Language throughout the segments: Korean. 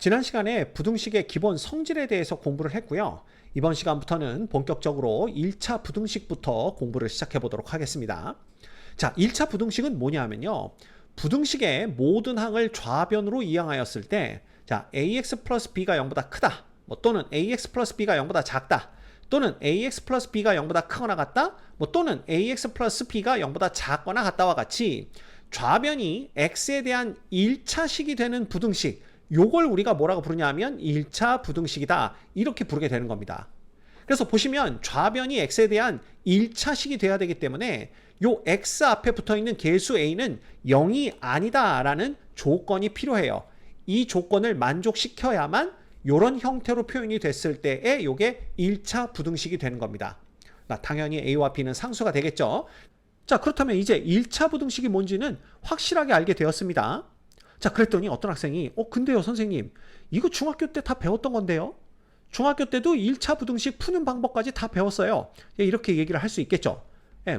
지난 시간에 부등식의 기본 성질에 대해서 공부를 했고요. 이번 시간부터는 본격적으로 1차 부등식부터 공부를 시작해 보도록 하겠습니다. 자, 1차 부등식은 뭐냐 하면요. 부등식의 모든 항을 좌변으로 이항하였을 때 자, ax 플러스 b가 0보다 크다. 또는 ax 플러스 b가 0보다 작다. 또는 ax 플러스 b가 0보다 크거나 같다. 또는 ax 플러스 b가 0보다 작거나 같다와 같이 좌변이 x에 대한 1차식이 되는 부등식, 요걸 우리가 뭐라고 부르냐 하면 1차 부등식이다, 이렇게 부르게 되는 겁니다. 그래서 보시면 좌변이 x에 대한 1차식이 돼야 되기 때문에 요 x 앞에 붙어있는 계수 a는 0이 아니다 라는 조건이 필요해요. 이 조건을 만족시켜야만 요런 형태로 표현이 됐을 때에 요게 1차 부등식이 되는 겁니다. 당연히 a와 b는 상수가 되겠죠. 자, 그렇다면 이제 1차 부등식이 뭔지는 확실하게 알게 되었습니다. 자, 그랬더니 어떤 학생이 근데요 선생님, 이거 중학교 때 다 배웠던 건데요. 중학교 때도 1차 부등식 푸는 방법까지 다 배웠어요. 이렇게 얘기를 할 수 있겠죠.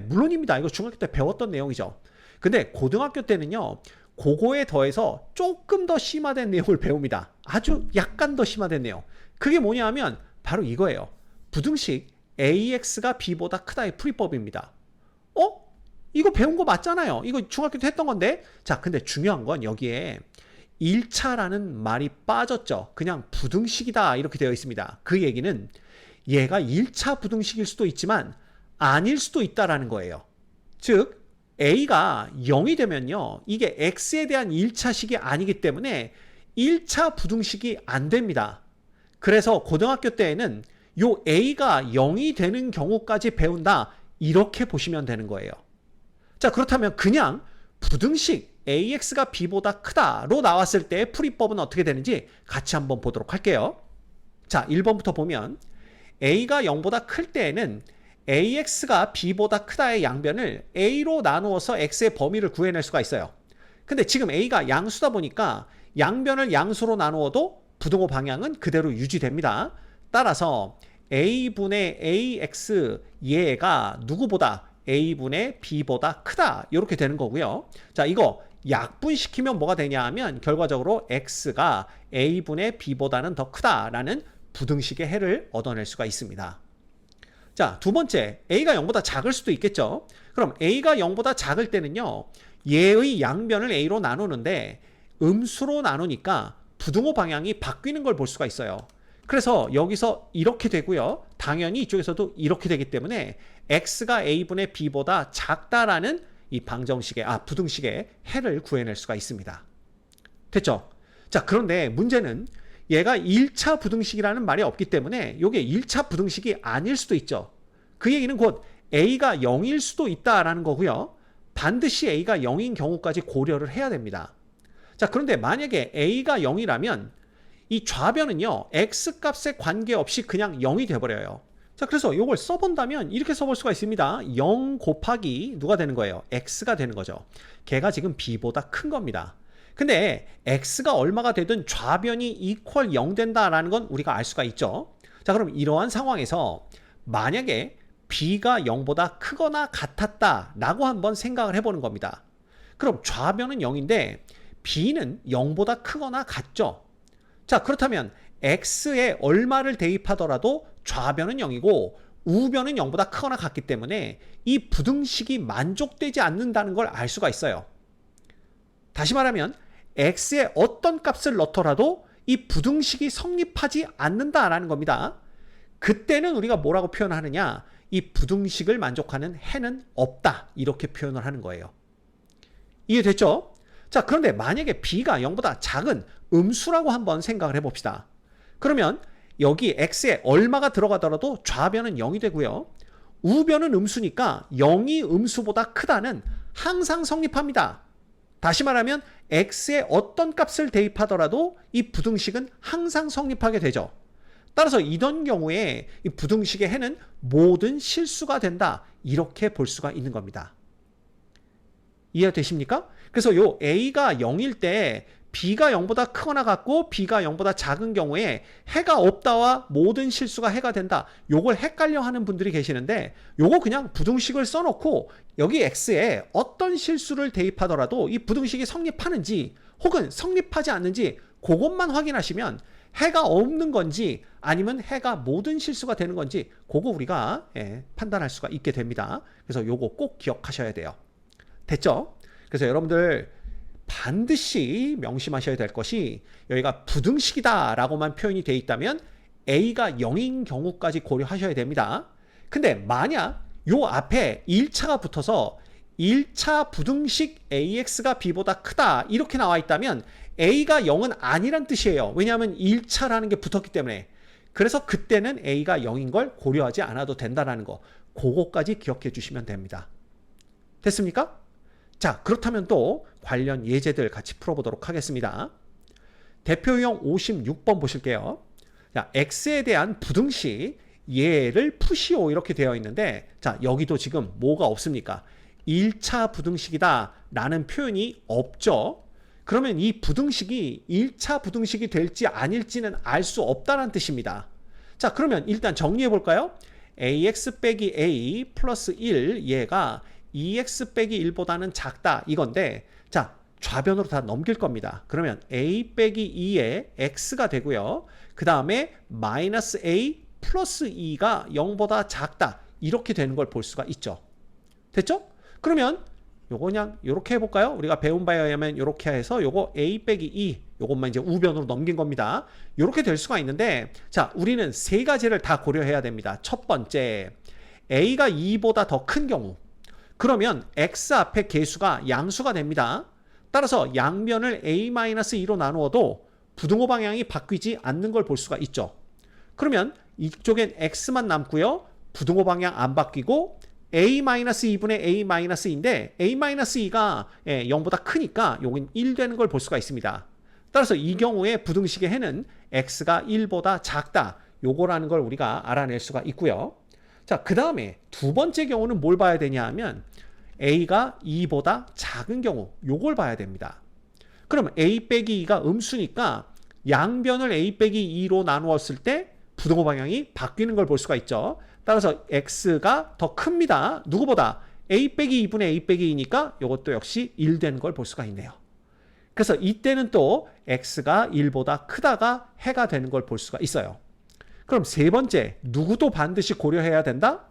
물론입니다. 이거 중학교 때 배웠던 내용이죠. 근데 고등학교 때는요, 그거에 더해서 조금 더 심화된 내용을 배웁니다. 아주 약간 더 심화된 내용. 그게 뭐냐 하면 바로 이거예요. 부등식 AX가 B보다 크다의 풀이법입니다. 이거 배운 거 맞잖아요. 이거 중학교 때 했던 건데. 자, 근데 중요한 건 여기에 1차라는 말이 빠졌죠. 그냥 부등식이다 이렇게 되어 있습니다. 그 얘기는 얘가 1차 부등식일 수도 있지만 아닐 수도 있다라는 거예요. 즉 A가 0이 되면요, 이게 X에 대한 1차식이 아니기 때문에 1차 부등식이 안 됩니다. 그래서 고등학교 때에는 요 A가 0이 되는 경우까지 배운다, 이렇게 보시면 되는 거예요. 자, 그렇다면 그냥 부등식 AX가 B보다 크다로 나왔을 때 풀이법은 어떻게 되는지 같이 한번 보도록 할게요. 자, 1번부터 보면 A가 0보다 클 때에는 AX가 B보다 크다의 양변을 A로 나누어서 X의 범위를 구해낼 수가 있어요. 근데 지금 A가 양수다 보니까 양변을 양수로 나누어도 부등호 방향은 그대로 유지됩니다. 따라서 A분의 AX 얘가 누구보다 A분의 B보다 크다, 이렇게 되는 거고요. 자, 이거 약분시키면 뭐가 되냐 하면 결과적으로 X가 A분의 B보다는 더 크다라는 부등식의 해를 얻어낼 수가 있습니다. 자, 두 번째, A가 0보다 작을 수도 있겠죠. 그럼 A가 0보다 작을 때는요, 얘의 양변을 A로 나누는데 음수로 나누니까 부등호 방향이 바뀌는 걸 볼 수가 있어요. 그래서 여기서 이렇게 되고요. 당연히 이쪽에서도 이렇게 되기 때문에 X가 A분의 B보다 작다라는 이 방정식의, 부등식의 해를 구해낼 수가 있습니다. 됐죠? 자, 그런데 문제는 얘가 1차 부등식이라는 말이 없기 때문에 이게 1차 부등식이 아닐 수도 있죠. 그 얘기는 곧 A가 0일 수도 있다라는 거고요. 반드시 A가 0인 경우까지 고려를 해야 됩니다. 자, 그런데 만약에 A가 0이라면 이 좌변은요, X값에 관계없이 그냥 0이 돼버려요. 자, 그래서 이걸 써본다면 이렇게 써볼 수가 있습니다. 0 곱하기 누가 되는 거예요? X가 되는 거죠. 걔가 지금 B보다 큰 겁니다. 근데 X가 얼마가 되든 좌변이 이퀄 0 된다라는 건 우리가 알 수가 있죠. 자, 그럼 이러한 상황에서 만약에 B가 0보다 크거나 같았다라고 한번 생각을 해보는 겁니다. 그럼 좌변은 0인데 B는 0보다 크거나 같죠. 자, 그렇다면 X에 얼마를 대입하더라도 좌변은 0이고 우변은 0보다 크거나 같기 때문에 이 부등식이 만족되지 않는다는 걸 알 수가 있어요. 다시 말하면 X에 어떤 값을 넣더라도 이 부등식이 성립하지 않는다라는 겁니다. 그때는 우리가 뭐라고 표현하느냐, 이 부등식을 만족하는 해는 없다, 이렇게 표현을 하는 거예요. 이해됐죠? 자, 그런데 만약에 B가 0보다 작은 음수라고 한번 생각을 해봅시다. 그러면 여기 X에 얼마가 들어가더라도 좌변은 0이 되고요. 우변은 음수니까 0이 음수보다 크다는 항상 성립합니다. 다시 말하면 X에 어떤 값을 대입하더라도 이 부등식은 항상 성립하게 되죠. 따라서 이런 경우에 이 부등식의 해는 모든 실수가 된다, 이렇게 볼 수가 있는 겁니다. 이해되십니까? 그래서 요 A가 0일 때 B가 0보다 크거나 같고 B가 0보다 작은 경우에 해가 없다와 모든 실수가 해가 된다, 요걸 헷갈려 하는 분들이 계시는데 요거 그냥 부등식을 써놓고 여기 X에 어떤 실수를 대입하더라도 이 부등식이 성립하는지 혹은 성립하지 않는지 그것만 확인하시면 해가 없는 건지 아니면 해가 모든 실수가 되는 건지 그거 우리가 판단할 수가 있게 됩니다. 그래서 요거 꼭 기억하셔야 돼요. 됐죠? 그래서 여러분들 반드시 명심하셔야 될 것이 여기가 부등식이다 라고만 표현이 되어 있다면 A가 0인 경우까지 고려하셔야 됩니다. 근데 만약 요 앞에 1차가 붙어서 1차 부등식 AX가 B보다 크다 이렇게 나와 있다면 A가 0은 아니란 뜻이에요. 왜냐하면 1차라는 게 붙었기 때문에. 그래서 그때는 A가 0인 걸 고려하지 않아도 된다는 거. 그거까지 기억해 주시면 됩니다. 됐습니까? 자, 그렇다면 또 관련 예제들 같이 풀어보도록 하겠습니다. 대표유형 56번 보실게요. 자, X에 대한 부등식 얘를 푸시오 이렇게 되어 있는데 자, 여기도 지금 뭐가 없습니까? 1차 부등식이다 라는 표현이 없죠. 그러면 이 부등식이 1차 부등식이 될지 아닐지는 알 수 없다는 뜻입니다. 자, 그러면 일단 정리해 볼까요? ax 빼기 a 플러스 1 얘가 2x 빼기 1보다는 작다 이건데 자, 좌변으로 다 넘길 겁니다. 그러면 a 빼기 2에 x가 되고요. 그 다음에 마이너스 a 플러스 2가 0보다 작다 이렇게 되는 걸 볼 수가 있죠. 됐죠? 그러면 요거 그냥 요렇게 해볼까요? 우리가 배운 바에 의하면 요렇게 해서 요거 a 빼기 2 요것만 이제 우변으로 넘긴 겁니다. 요렇게 될 수가 있는데 자, 우리는 세 가지를 다 고려해야 됩니다. 첫 번째, a가 2보다 더 큰 경우 그러면 x 앞에 개수가 양수가 됩니다. 따라서 양변을 a-2로 나누어도 부등호 방향이 바뀌지 않는 걸 볼 수가 있죠. 그러면 이쪽엔 x만 남고요. 부등호 방향 안 바뀌고 a-2분의 a-2인데 a-2가 0보다 크니까 여긴 1 되는 걸 볼 수가 있습니다. 따라서 이 경우에 부등식의 해는 x가 1보다 작다. 요거라는 걸 우리가 알아낼 수가 있고요. 자, 그 다음에 두 번째 경우는 뭘 봐야 되냐 하면 a가 2보다 작은 경우 요걸 봐야 됩니다. 그럼 a 빼기 2가 음수니까 양변을 a 빼기 2로 나누었을 때 부등호 방향이 바뀌는 걸 볼 수가 있죠. 따라서 x가 더 큽니다. 누구보다? a 빼기 2분의 a 빼기 2니까 이것도 역시 1 되는 걸 볼 수가 있네요. 그래서 이때는 또 x가 1보다 크다가 해가 되는 걸 볼 수가 있어요. 그럼 세 번째, 누구도 반드시 고려해야 된다?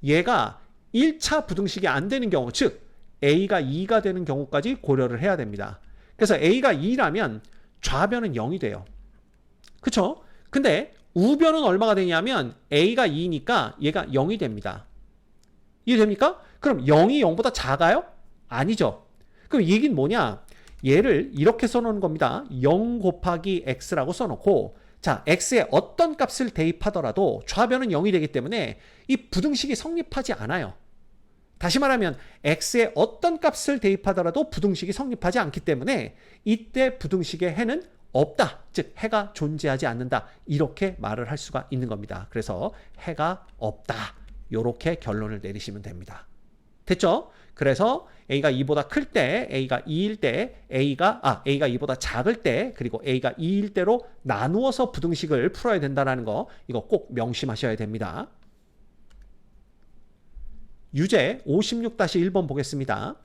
얘가 1차 부등식이 안 되는 경우, 즉 a가 2가 되는 경우까지 고려를 해야 됩니다. 그래서 a가 2라면 좌변은 0이 돼요. 그쵸? 근데 우변은 얼마가 되냐면 a가 2니까 얘가 0이 됩니다. 이해됩니까? 그럼 0이 0보다 작아요? 아니죠. 그럼 이 얘기는 뭐냐? 얘를 이렇게 써놓는 겁니다. 0 곱하기 x라고 써놓고 자, x에 어떤 값을 대입하더라도 좌변은 0이 되기 때문에 이 부등식이 성립하지 않아요. 다시 말하면 x에 어떤 값을 대입하더라도 부등식이 성립하지 않기 때문에 이때 부등식의 해는 없다. 즉 해가 존재하지 않는다. 이렇게 말을 할 수가 있는 겁니다. 그래서 해가 없다. 이렇게 결론을 내리시면 됩니다. 됐죠? 그래서 a가 2보다 클 때, a가 2일 때, a가 2보다 작을 때, 그리고 a가 2일 때로 나누어서 부등식을 풀어야 된다는 거 이거 꼭 명심하셔야 됩니다. 유제 56-1번 보겠습니다.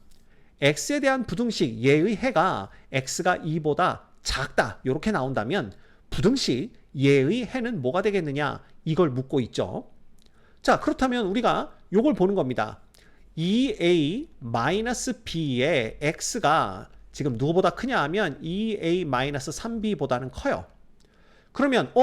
x에 대한 부등식 얘의 해가 x가 2보다 작다 이렇게 나온다면 부등식 얘의 해는 뭐가 되겠느냐 이걸 묻고 있죠. 자, 그렇다면 우리가 이걸 보는 겁니다. 2a-b의 x가 지금 누구보다 크냐 하면 2a-3b보다는 커요. 그러면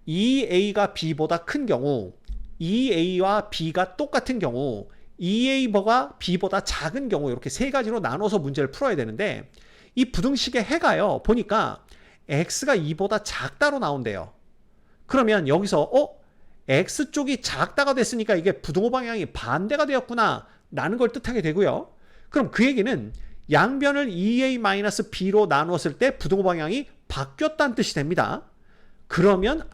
2a가 b보다 큰 경우 2a와 b가 똑같은 경우 2a가 b보다 작은 경우 이렇게 세 가지로 나눠서 문제를 풀어야 되는데 이 부등식의 해가요 보니까 x가 2보다 작다로 나온대요. 그러면 여기서 x쪽이 작다가 됐으니까 이게 부등호 방향이 반대가 되었구나 라는 걸 뜻하게 되고요. 그럼 그 얘기는 양변을 2a-b로 나누었을 때 부등호 방향이 바뀌었다는 뜻이 됩니다. 그러면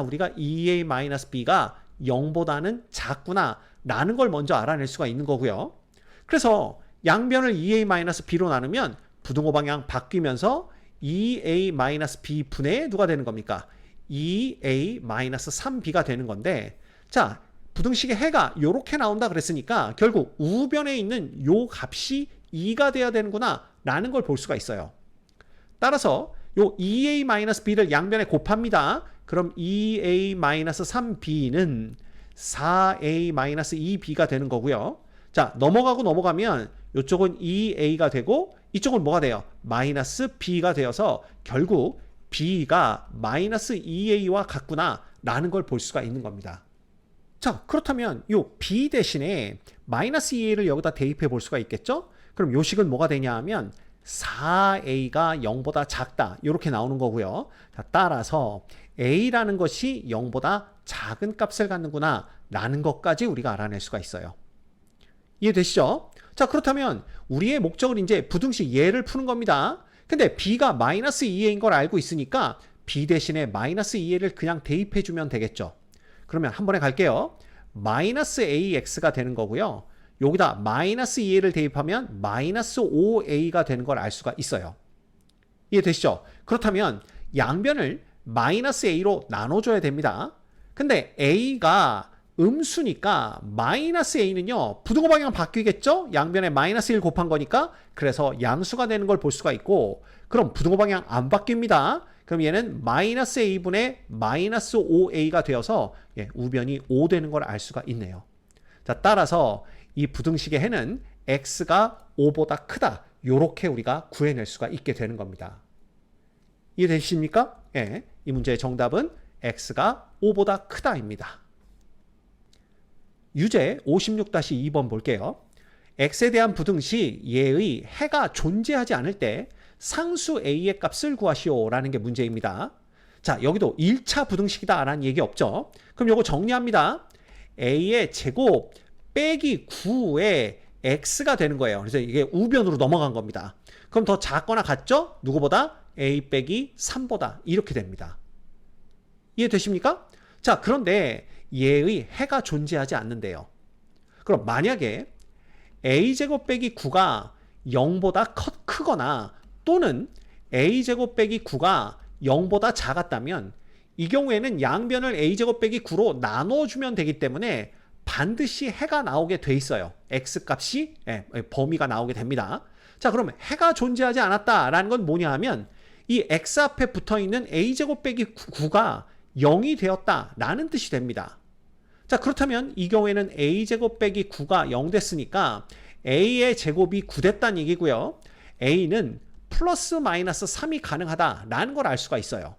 우리가 2a-b가 0보다는 작구나 라는 걸 먼저 알아낼 수가 있는 거고요. 그래서 양변을 2a-b로 나누면 부등호 방향 바뀌면서 2a-b 분의 누가 되는 겁니까? 2a-3b가 되는 건데 자, 부등식의 해가 이렇게 나온다 그랬으니까 결국 우변에 있는 요 값이 2가 돼야 되는구나 라는 걸 볼 수가 있어요. 따라서 요 2a-b를 양변에 곱합니다. 그럼 2a-3b는 4a-2b가 되는 거고요. 자, 넘어가면 이쪽은 2a가 되고 이쪽은 뭐가 돼요? 마이너스 b가 되어서 결국 b가 마이너스 2a와 같구나 라는 걸 볼 수가 있는 겁니다. 자, 그렇다면 요 b 대신에 마이너스 2a를 여기다 대입해 볼 수가 있겠죠? 그럼 요 식은 뭐가 되냐 하면 4a가 0보다 작다 이렇게 나오는 거고요. 자, 따라서 a라는 것이 0보다 작은 값을 갖는구나 라는 것까지 우리가 알아낼 수가 있어요. 이해되시죠? 자, 그렇다면 우리의 목적은 이제 부등식 예를 푸는 겁니다. 근데 b가 마이너스 2a인 걸 알고 있으니까 b 대신에 마이너스 2a를 그냥 대입해 주면 되겠죠. 그러면 한 번에 갈게요. 마이너스 ax가 되는 거고요. 여기다 마이너스 2a를 대입하면 마이너스 5a가 되는 걸 알 수가 있어요. 이해되시죠? 그렇다면 양변을 마이너스 a로 나눠줘야 됩니다. 근데 a가 음수니까 마이너스 a는요 부등호 방향 바뀌겠죠? 양변에 마이너스 1 곱한 거니까. 그래서 양수가 되는 걸 볼 수가 있고, 그럼 부등호 방향 안 바뀝니다. 그럼 얘는 마이너스 a분의 마이너스 5a가 되어서 우변이 5 되는 걸 알 수가 있네요. 자, 따라서 이 부등식의 해는 x가 5보다 크다 이렇게 우리가 구해낼 수가 있게 되는 겁니다. 이해되십니까? 예, 이 문제의 정답은 x가 5보다 크다입니다. 유제 56-2번 볼게요. x에 대한 부등식 예의 해가 존재하지 않을 때 상수 a의 값을 구하시오 라는 게 문제입니다. 자, 여기도 1차 부등식이다 라는 얘기 없죠. 그럼 요거 정리합니다. a의 제곱 빼기 9에 x가 되는 거예요. 그래서 이게 우변으로 넘어간 겁니다. 그럼 더 작거나 같죠? 누구보다? a 빼기 3보다 이렇게 됩니다. 이해되십니까? 자, 그런데 얘의 해가 존재하지 않는데요. 그럼 만약에 a제곱 빼기 9가 0보다 크거나 또는 a제곱 빼기 9가 0보다 작았다면 이 경우에는 양변을 a제곱 빼기 9로 나눠주면 되기 때문에 반드시 해가 나오게 돼 있어요. x값이 범위가 나오게 됩니다. 자, 그럼 해가 존재하지 않았다라는 건 뭐냐 하면 이 x 앞에 붙어있는 a제곱 빼기 9가 0이 되었다라는 뜻이 됩니다. 자, 그렇다면 이 경우에는 a제곱 빼기 9가 0 됐으니까 a의 제곱이 9 됐다는 얘기고요. a는 플러스 마이너스 3이 가능하다라는 걸 알 수가 있어요.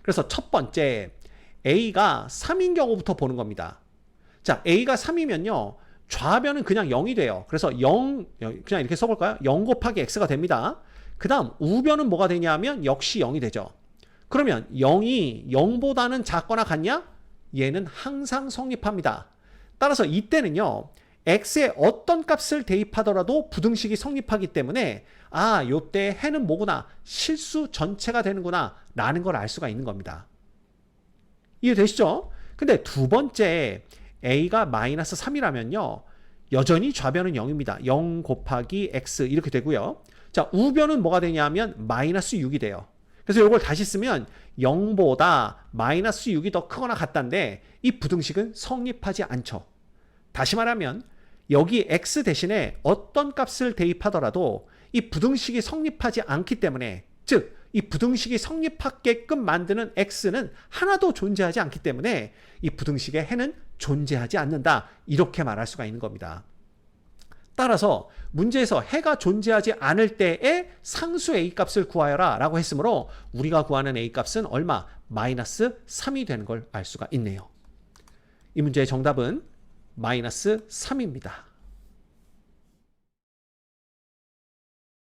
그래서 첫 번째 a가 3인 경우부터 보는 겁니다. 자, a가 3이면요 좌변은 그냥 0이 돼요. 그래서 0 그냥 이렇게 써볼까요? 0 곱하기 x가 됩니다. 그 다음 우변은 뭐가 되냐면 역시 0이 되죠. 그러면 0이 0보다는 작거나 같냐? 얘는 항상 성립합니다. 따라서 이때는요 x에 어떤 값을 대입하더라도 부등식이 성립하기 때문에 아, 요때 해는 뭐구나, 실수 전체가 되는구나 라는 걸 알 수가 있는 겁니다. 이해되시죠? 근데 두 번째 a가 마이너스 3이라면요 여전히 좌변은 0입니다. 0 곱하기 x 이렇게 되고요. 자, 우변은 뭐가 되냐면 마이너스 6이 돼요. 그래서 이걸 다시 쓰면 0보다 마이너스 6이 더 크거나 같다인데 이 부등식은 성립하지 않죠. 다시 말하면 여기 x 대신에 어떤 값을 대입하더라도 이 부등식이 성립하지 않기 때문에, 즉 이 부등식이 성립하게끔 만드는 x는 하나도 존재하지 않기 때문에 이 부등식의 해는 존재하지 않는다 이렇게 말할 수가 있는 겁니다. 따라서 문제에서 해가 존재하지 않을 때의 상수 a값을 구하여라 라고 했으므로 우리가 구하는 a값은 얼마? 마이너스 3이 되는 걸 알 수가 있네요. 이 문제의 정답은 마이너스 3입니다.